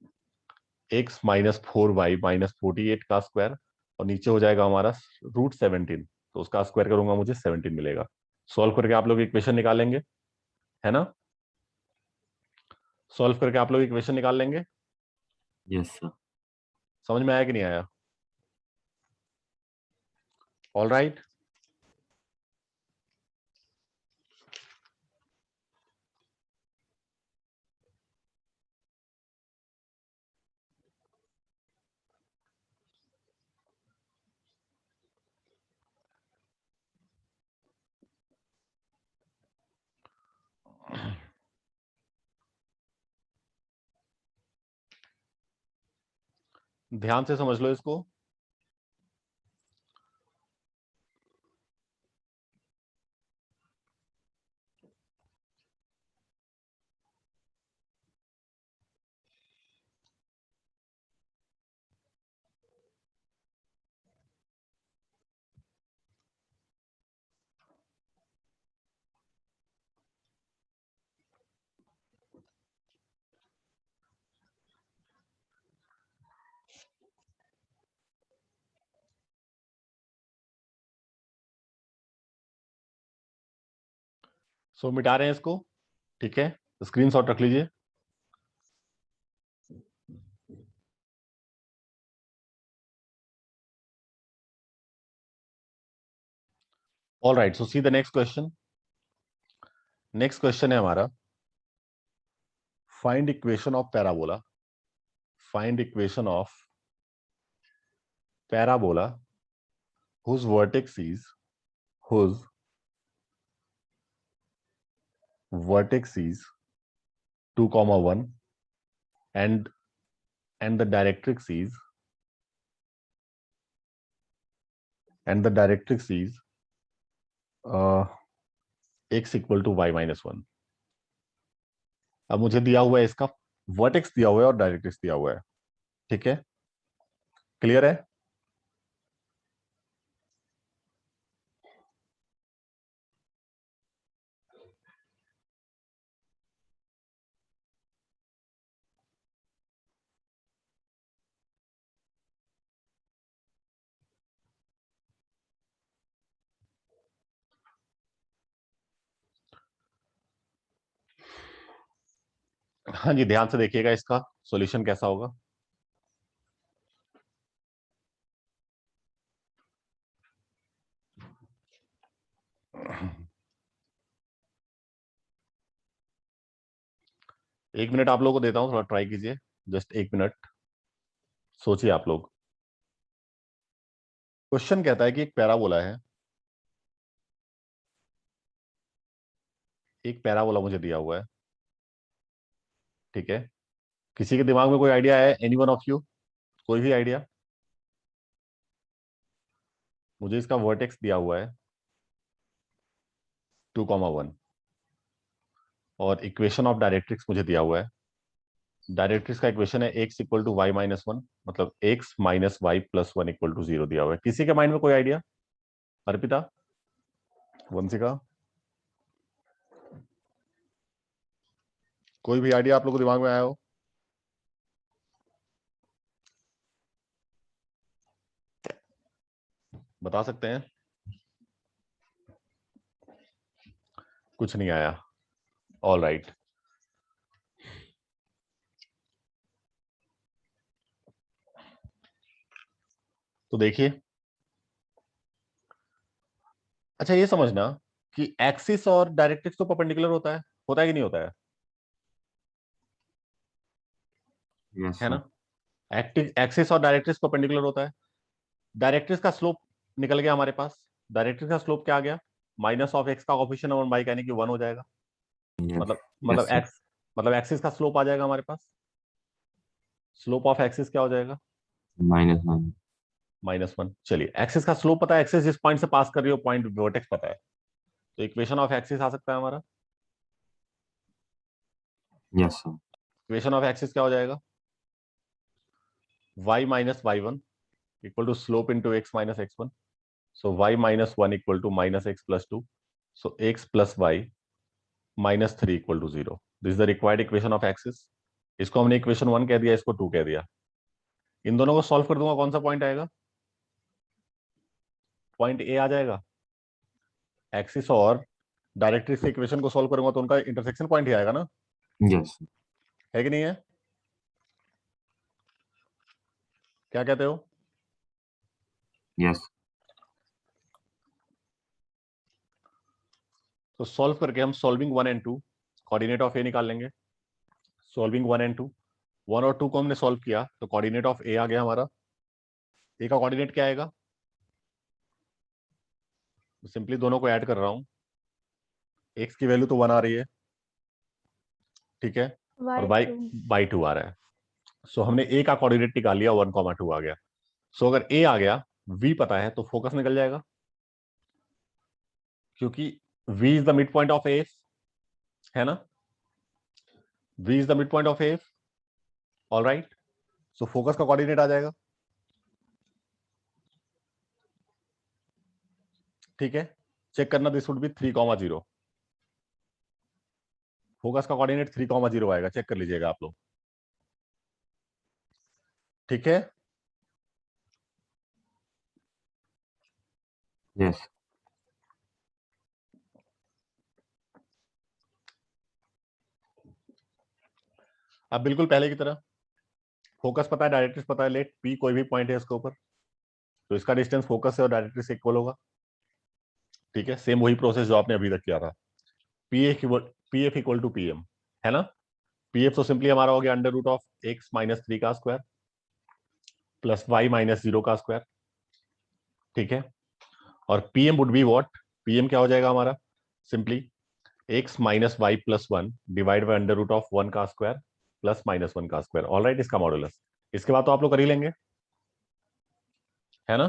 x minus 4 y minus 48 का स्क्वायर, और नीचे हो जाएगा हमारा √17, तो उसका स्क्वायर करूंगा मुझे 17 मिलेगा। सॉल्व करके आप लोग इक्वेशन निकाल लेंगे, है ना? सॉल्व करके आप लोग इक्वेशन निकाल लेंगे। Yes, sir. समझ में आया कि नहीं आया? All right. ध्यान से समझ लो इसको। सो मिटा रहे हैं इसको, ठीक है? स्क्रीनशॉट रख लीजिए। All right, so see the next question. Next question है हमारा, find equation of parabola, find equation of parabola whose vertex is whose vertex is 2, 1 and the directrix is uh, x equal to y minus 1। अब मुझे दिया हुआ है इसका vertex दिया हुआ है और डायरेक्ट्रिक्स दिया हुआ है, ठीक है? क्लियर है? हाँ जी, ध्यान से देखिएगा इसका सॉल्यूशन कैसा होगा। एक मिनट आप लोगों को देता हूं, थोड़ा ट्राई कीजिए, जस्ट एक मिनट सोचिए आप लोग। क्वेश्चन कहता है कि एक पैराबोला है, एक पैराबोला मुझे दिया हुआ है, ठीक है। किसी के दिमाग में कोई आइडिया है? एनी वन ऑफ यू, कोई भी आइडिया? मुझे इसका वर्टेक्स दिया हुआ है 2,1 और इक्वेशन ऑफ डायरेक्ट्रिक्स मुझे दिया हुआ है। डायरेक्ट्रिक्स का इक्वेशन है x equal to y minus one, मतलब x minus Y plus one equal to zero दिया हुआ है। किसी के माइंड में कोई आइडिया? अर्पिता, वंशिका, कोई भी आइडिया आप लोगों को दिमाग में आया हो? बता सकते हैं? कुछ नहीं आया, ऑल राइट। तो देखिए, अच्छा ये समझना कि एक्सिस और डायरेक्ट्रिक्स तो परपेंडिकुलर होता है कि नहीं होता Yes, है sir. ना? एक्सिस और डायरेक्ट्रिक्स परपेंडिकुलर होता है। डायरेक्ट्रिक्स का स्लोप निकल गया हमारे पास। डायरेक्ट्रिक्स का स्लोप क्या आ गया? माइनस ऑफ एक्स का कोफिशिएंट वन बाई, यानी कि वन हो जाएगा। Yes. मतलब Yes, मतलब sir. एक्स, मतलब एक्सिस का स्लोप आ जाएगा हमारे पास। स्लोप ऑफ एक्सिस क्या हो जाएगा? -1. -1। चलिए, एक्सिस का स्लोप पता है, एक्सिस जिस पॉइंट से पास कर रही हो पॉइंट वर्टेक्स पता है, तो इक्वेशन ऑफ एक्सिस आ सकता है हमारा। Yes, sir. Equation of axis क्या हो जाएगा? y minus y one equal to slope into x minus x one. So y minus one equal to minus x plus two. So x plus Y minus three equal to zero. This is the required equation of axis. इसको हमने equation one कह दिया, इसको to कह दिया। इन दोनों को solve कर दूंगा, कौन सा पॉइंट आएगा? पॉइंट ए आ जाएगा। एक्सिस और डायरेक्ट्रिक्स के इक्वेशन को सॉल्व करूंगा तो उनका इंटरसेक्शन पॉइंट ही आएगा ना, Yes, sir. है कि नहीं है? क्या कहते हो? Yes. तो सॉल्व करके हम solving one and two, coordinate of A निकाल लेंगे। Solving one and two, one और टू को हमने सॉल्व किया तो कोऑर्डिनेट ऑफ ए आ गया हमारा। ए का कोऑर्डिनेट क्या आएगा? सिंपली दोनों को ऐड कर रहा हूं। एक्स की वैल्यू तो वन आ रही है, ठीक है, और Y by two. By two आ रहा है। सो हमने ए का कोऑर्डिनेट निकाल लिया, 1,2 आ गया। सो अगर ए आ गया, वी पता है, तो फोकस निकल जाएगा, क्योंकि V is the mid point of A, है ना? V is the mid point of A, all right. So focus का कोऑर्डिनेट आ जाएगा, ठीक है। चेक करना, दिस वुड बी 3,0। फोकस का कोऑर्डिनेट 3,0 आएगा, चेक कर लीजिएगा आप लोग, ठीक है। Yes. अब बिल्कुल पहले की तरह, फोकस पता है, डायरेक्ट्रिक्स पता है, लेट पी कोई भी पॉइंट है इसके ऊपर, तो इसका डिस्टेंस फोकस से और डायरेक्ट्रिक्स से इक्वल होगा, ठीक है। सेम वही प्रोसेस जो आपने अभी तक किया था। P F equal to P M, है ना? पी एफ तो सिंपली हमारा हो गया under root of X minus three का square plus Y minus zero का स्क्वायर, ठीक है। और P M would be what? P M क्या हो जाएगा हमारा? Simply x minus Y plus one divide by under root of one का स्क्वायर प्लस माइनस वन का स्क्वायर, ऑल राइट, इसका मॉडुलस। इसके बाद तो आप लोग कर ही लेंगे, है ना?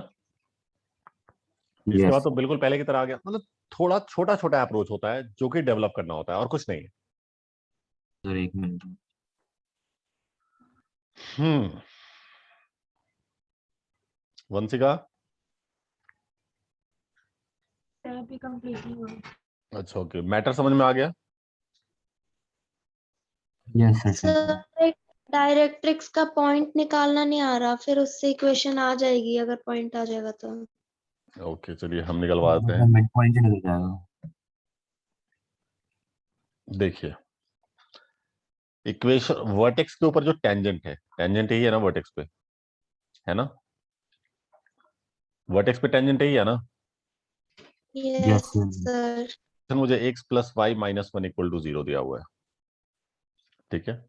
इसके बाद Yes, तो sir. बिल्कुल पहले की तरह आ गया। मतलब थोड़ा छोटा छोटा अप्रोच होता है जो कि डेवलप करना होता है, और कुछ नहीं है। Sir, 1 minute. हम्म, वंशिका, अभी कंप्लीट नहीं हुआ। अच्छा ओके, मैटर समझ में आ गया? Yes, sir. Sir. सर एक डायरेक्ट्रिक्स का पॉइंट निकालना नहीं आ रहा, फिर उससे इक्वेशन आ जाएगी अगर पॉइंट आ जाएगा तो। ओके चलिए हम निकलवा देते हैं। मतलब मिड पॉइंट से निकल जाएगा. देखिए, इक्वेशन वर्टेक्स के ऊपर जो टेंजेंट है, टेंजेंट यही है ना वर्टेक्स पे, है ना? वर्टेक्स पे टेंजेंट यही है ना? Yes, yes sir. सर। तो मुझे x plus Y minus one equal to zero दिया हुआ है, ठीक है।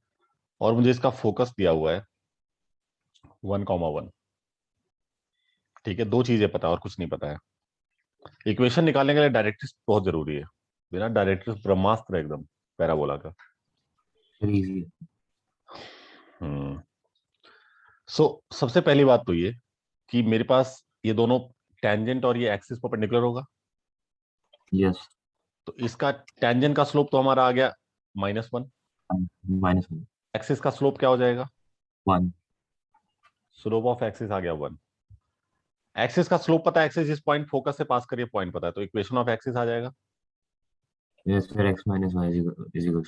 और मुझे इसका फोकस दिया हुआ है 1,1, ठीक है, दो चीजें पता है और कुछ नहीं पता है। इक्वेशन निकालने के लिए डायरेक्ट्रिक्स बहुत जरूरी है, बिना डायरेक्ट्रिक्स ब्रह्मास्त्र है एकदम पैराबोला का। इजी। हम्म सो सबसे पहली बात तो ये कि मेरे पास ये दोनों टेंजेंट और ये एक्सिस परपेंडिकुलर होगा, यस। तो इसका टेंजेंट का स्लोप तो हमारा आ गया -1, -1 एक्सिस का स्लोप क्या हो जाएगा, 1। स्लोप ऑफ एक्सिस आ गया 1। एक्सिस का स्लोप पता है, एक्सिस इस पॉइंट फोकस से पास करिए पॉइंट पता है, तो इक्वेशन ऑफ एक्सिस आ जाएगा yes sir, x - y is equal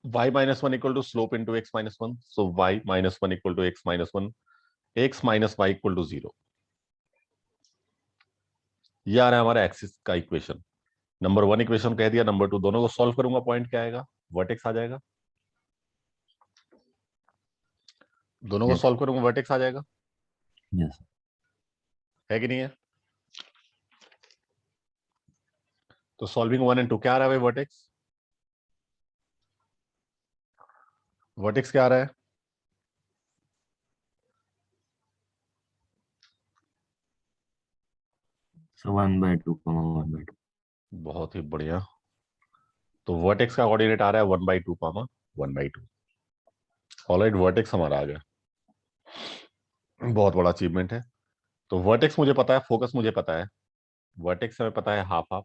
y - 1 equal to slope into x - 1, so y - 1 equal to x - 1, x - y equal to 0। ये आ रहा है हमारा एक्सिस का इक्वेशन। नंबर 1 इक्वेशन कह दिया, नंबर 2 दोनों को सॉल्व करूंगा, पॉइंट क्या आएगा, वर्टेक्स आ जाएगा। दोनों को यस। सॉल्व करूंगा, वर्टेक्स आ जाएगा, यस। है कि नहीं है। तो सॉल्विंग 1 and 2 क्या आ रहा है भाई, वर्टेक्स, वर्टेक्स क्या आ रहा है, सो 1/2, 1/2। बहुत ही बढ़िया। तो वर्टेक्स का कोऑर्डिनेट आ रहा है 1/2, 1/2। ऑलराइट, वर्टेक्स हमारा आ गया, बहुत बड़ा अचीवमेंट है। तो वर्टेक्स मुझे पता है, फोकस मुझे पता है, वर्टेक्स हमें पता है हाफ हाफ,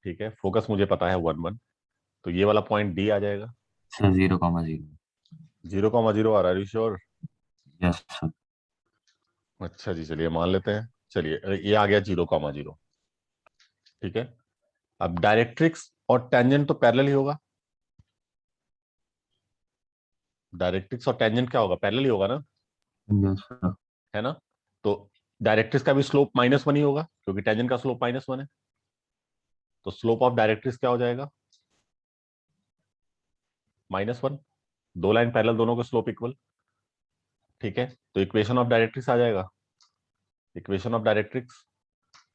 ठीक है, फोकस मुझे पता है 1 1, तो ये वाला पॉइंट डी आ जाएगा। सर 0,0। 0,0 आ रहा है, श्योर। Yes sir. अच्छा जी, चलिए मान लेते हैं, चलिए ये आ गया 0,0, ठीक है। अब डायरेक्ट्रिक्स और टेंजेंट तो पैरेलल ही होगा, डायरेक्ट्रिक्स और टेंजेंट क्या होगा, पैरेलल ही होगा ना, यस सर। है ना। तो डायरेक्ट्रिक्स का भी स्लोप -1 ही होगा, क्योंकि टेंजेंट का स्लोप -1 है, तो स्लोप ऑफ डायरेक्ट्रिक्स क्या हो जाएगा, -1। दो लाइन पैरेलल, दोनों के स्लोप इक्वल, ठीक है। तो इक्वेशन ऑफ डायरेक्ट्रिक्स आ जाएगा, equation of directrix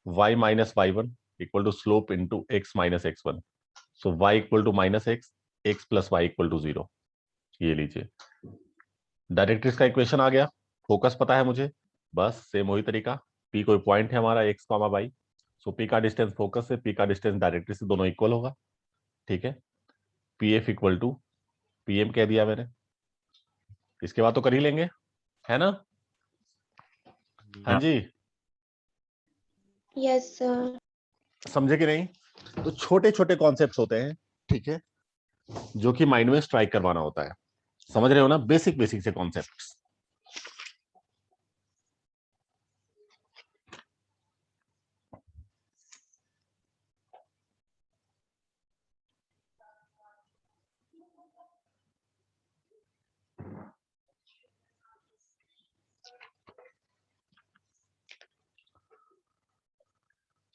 y - y1 equal to slope into x - x1, so y equal to -x, x plus y equal to 0। ये लीजिए, डायरेक्ट्रिक्स का इक्वेशन आ गया, फोकस पता है मुझे, बस सेम वही तरीका, p कोई पॉइंट है हमारा x, y, सो p का डिस्टेंस फोकस से, p का डिस्टेंस डायरेक्ट्रिक्स से, दोनों इक्वल होगा, ठीक है। pf इक्वल टू pm कह दिया मैंने, इसके बाद तो कर ही लेंगे, है ना। हाँ जी, यस सर। समझे कि नहीं। तो छोटे छोटे कॉन्सेप्ट्स होते हैं, ठीक है, जो कि माइंड में स्ट्राइक करवाना होता है, समझ रहे हो ना, बेसिक बेसिक से कॉन्सेप्ट्स।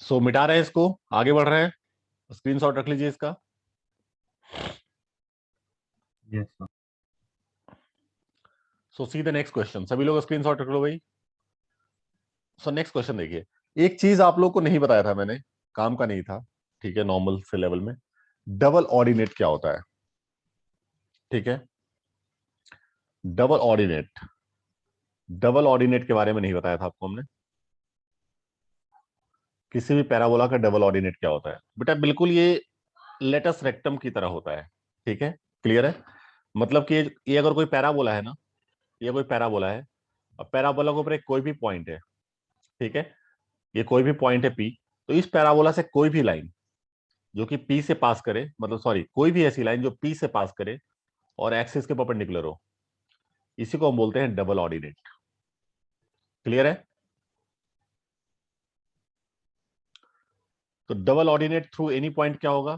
सो मिटा रहे हैं इसको, आगे बढ़ रहे हैं, स्क्रीनशॉट रख लीजिए इसका। Yes sir. So see the next question, सभी लोग स्क्रीनशॉट रख लो भाई। सो नेक्स्ट क्वेश्चन देखिए, एक चीज आप लोग को नहीं बताया था मैंने, काम का नहीं था, ठीक है, नॉर्मल से लेवल में, डबल ऑर्डिनेट क्या होता है, ठीक है। डबल ऑर्डिनेट, डबल ऑर्डिनेट के बारे में नहीं बताया था आपको हमने, किसी भी पैराबोला का डबल ऑर्डिनेट क्या होता है बेटा, बिल्कुल ये लेटस रेक्टम की तरह होता है, ठीक है, क्लियर है। मतलब कि ये अगर कोई पैराबोला है ना, ये कोई पैराबोला है, अब पैराबोला के ऊपर एक कोई भी पॉइंट है, ठीक है, ये कोई भी पॉइंट है पी, तो इस पैराबोला से कोई भी लाइन जो कि पी से पास करे, मतलब सॉरी, कोई भी ऐसी लाइन जो पी से पास करे और एक्सिस के परपेंडिकुलर हो, इसी को हम बोलते हैं डबल ऑर्डिनेट, क्लियर है। तो double ordinate through any point क्या होगा,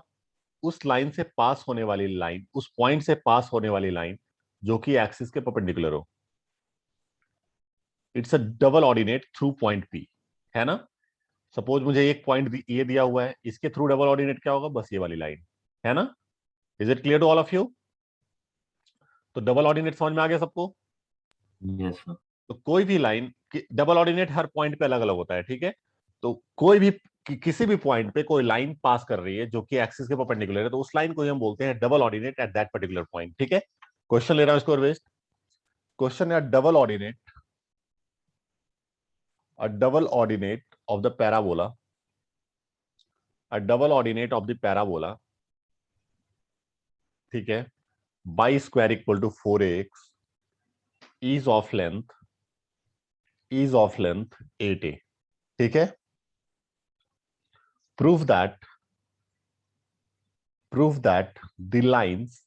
उस लाइन से पास होने वाली लाइन, उस पॉइंट से पास होने वाली लाइन जो कि एक्सिस के परपेंडिकुलर हो, it's a double ordinate through point P, है ना। सपोज मुझे एक पॉइंट ये दिया हुआ है, इसके थ्रू डबल ऑर्डिनेट क्या होगा, बस ये वाली लाइन, है ना। Is it clear to all of you. तो डबल ऑर्डिनेट समझ में आ गया सबको। Yes sir. तो कोई भी लाइन, डबल ऑर्डिनेट हर पॉइंट पे अलग अलग होता है, ठीक है। तो कोई भी किसी भी पॉइंट पे कोई लाइन पास कर रही है जो कि एक्सिस के परपेंडिकुलर है, तो उस लाइन को ही हम बोलते हैं double ordinate at that particular point, ठीक है। क्वेश्चन ले रहा हूं इसको, वेस्ट क्वेश्चन या double ordinate a double ordinate of the parabola, a double ordinate of the parabola, ठीक है, y square equal to 4ax is of length 8a, ठीक है. Prove that the lines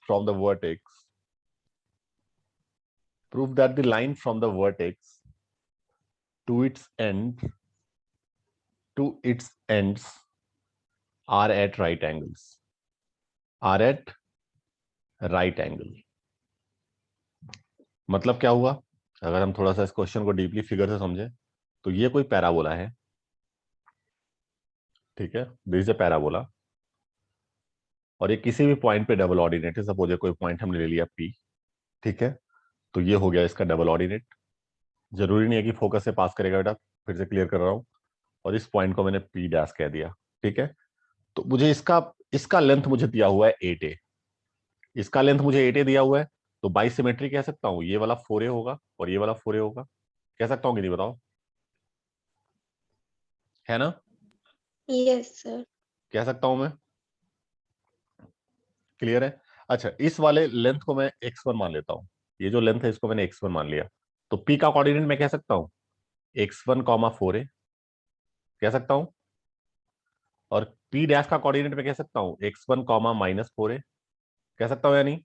from the vertex, prove that the line from the vertex to its ends are at right angles. मतलब क्या हुआ? अगर हम थोड़ा सा इस क्वेश्चन को डीपली फिगर से समझे तो ये कोई पैराबोला है, ठीक है, दिस इज अ पैराबोला, और ये किसी भी पॉइंट पे डबल ऑर्डिनेट है. सपोज कोई पॉइंट हमने ले लिया P, ठीक है, तो ये हो गया इसका डबल ऑर्डिनेट. जरूरी नहीं है कि फोकस से पास करेगा बेटा, फिर से क्लियर कर रहा हूं. और इस पॉइंट को मैंने P डैश कह दिया, ठीक है. तो मुझे इसका लेंथ मुझे दिया हुआ है 8a, इसका लेंथ मुझे 8a दिया हुआ है, तो बाई सिमेट्री कह सकता हूं ये वाला 4a होगा और ये वाला 4a होगा. कह सकता हूं कि नहीं बताओ? है ना? Yes sir. कह सकता हूं मैं? क्लियर है? अच्छा, इस वाले लेंथ को मैं x1 मान लेता हूं. ये जो लेंथ है इसको मैंने x1 मान लिया, तो P का कोऑर्डिनेट मैं कह सकता हूं x1, 4a कह सकता हूं, और P डैश का कोऑर्डिनेट मैं कह सकता हूं x1, -4a कह सकता हूं या नहीं?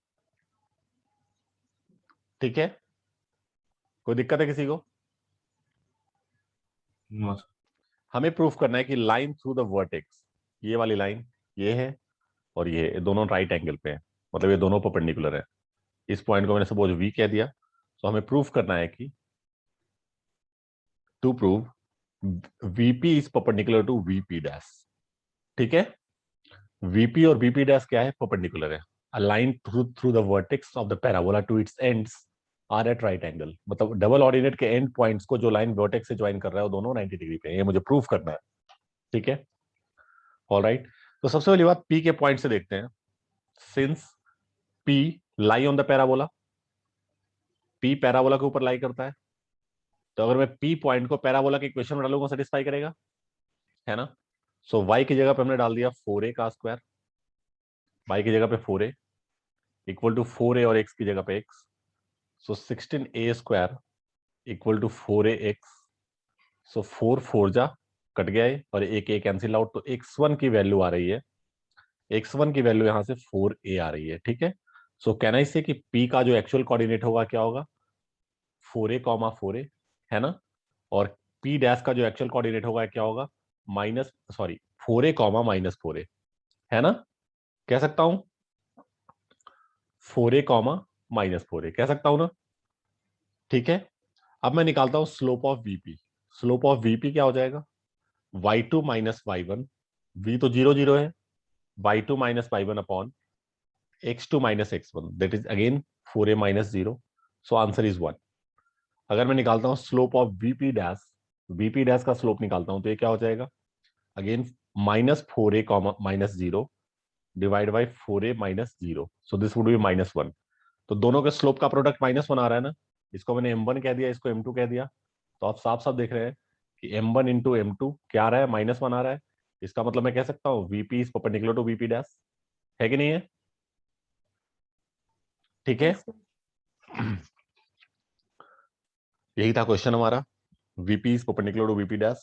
ठीक है, कोई दिक्कत है किसी को? No, sir. हमें प्रूफ करना है कि लाइन थ्रू द वर्टेक्स, ये वाली लाइन ये है और ये दोनों राइट एंगल पे है, मतलब ये दोनों परपेंडिकुलर है. इस पॉइंट को मैंने सपोज V कह दिया, तो हमें प्रूफ करना है कि to prove VP is perpendicular to VP dash. ठीक है, VP और VP डैश क्या है? परपेंडिकुलर है. A line through the vertex of the parabola to its ends are at right angle, मतलब डबल ऑर्डिनेट के एंड पॉइंट्स को जो लाइन वर्टेक्स से ज्वाइन कर रहा है वो दोनों 90 डिग्री पे है. ये मुझे प्रूफ करना है, ठीक है. ऑलराइट, तो सबसे पहली बात P के पॉइंट से देखते हैं. Since P lie on the parabola, P parabola के ऊपर लाई करता है, तो अगर मैं P पॉइंट को पैराबोला के इक्वेशन में डालूंगा सेटिस्फाई करेगा, है ना. सो y की जगह पे हमने डाल दिया 4a का स्क्वायर, y की जगह पे 4a इक्वल टू 4a और x की जगह पे x, so 16a square equal to 4ax. So 4 4 जा कट गया है और एक कैंसिल आउट, तो x1 की वैल्यू आ रही है, x1 की वैल्यू यहां से 4a आ रही है, ठीक है. सो कहना इससे कि P का जो एक्चुअल कोऑर्डिनेट होगा क्या होगा? 4a, 4a, है ना. और P डैश का जो एक्चुअल कोऑर्डिनेट होगा क्या होगा? 4a, -4a, है ना. कह सकता हूं 4a, -4a कह सकता हूं ना. ठीक है, अब मैं निकालता हूं slope of VP. Slope of VP क्या हो जाएगा? y2 -y1, v तो 0 0 है, y2 -y1 upon x2 -x1, that is again 4a -0. So answer is 1. अगर मैं निकालता हूं स्लोप ऑफ VP डैश का स्लोप निकालता हूं तो ये क्या हो जाएगा? Again -4a, -0 divide by 4a -0, so this would B -1. तो दोनों के स्लोप का प्रोडक्ट -1 आ रहा है ना. इसको मैंने M1 कह दिया, इसको M2 कह दिया, तो आप साफ साफ देख रहे हैं कि M1 इंटू M2 क्या आ रहा है? -1 आ रहा है. इसका मतलब मैं कह सकता हूँ VP is perpendicular to VP dash, है कि नहीं है? ठीक है, Yes, sir. यही था क्वेश्चन हमारा. VP is perpendicular to VP dash.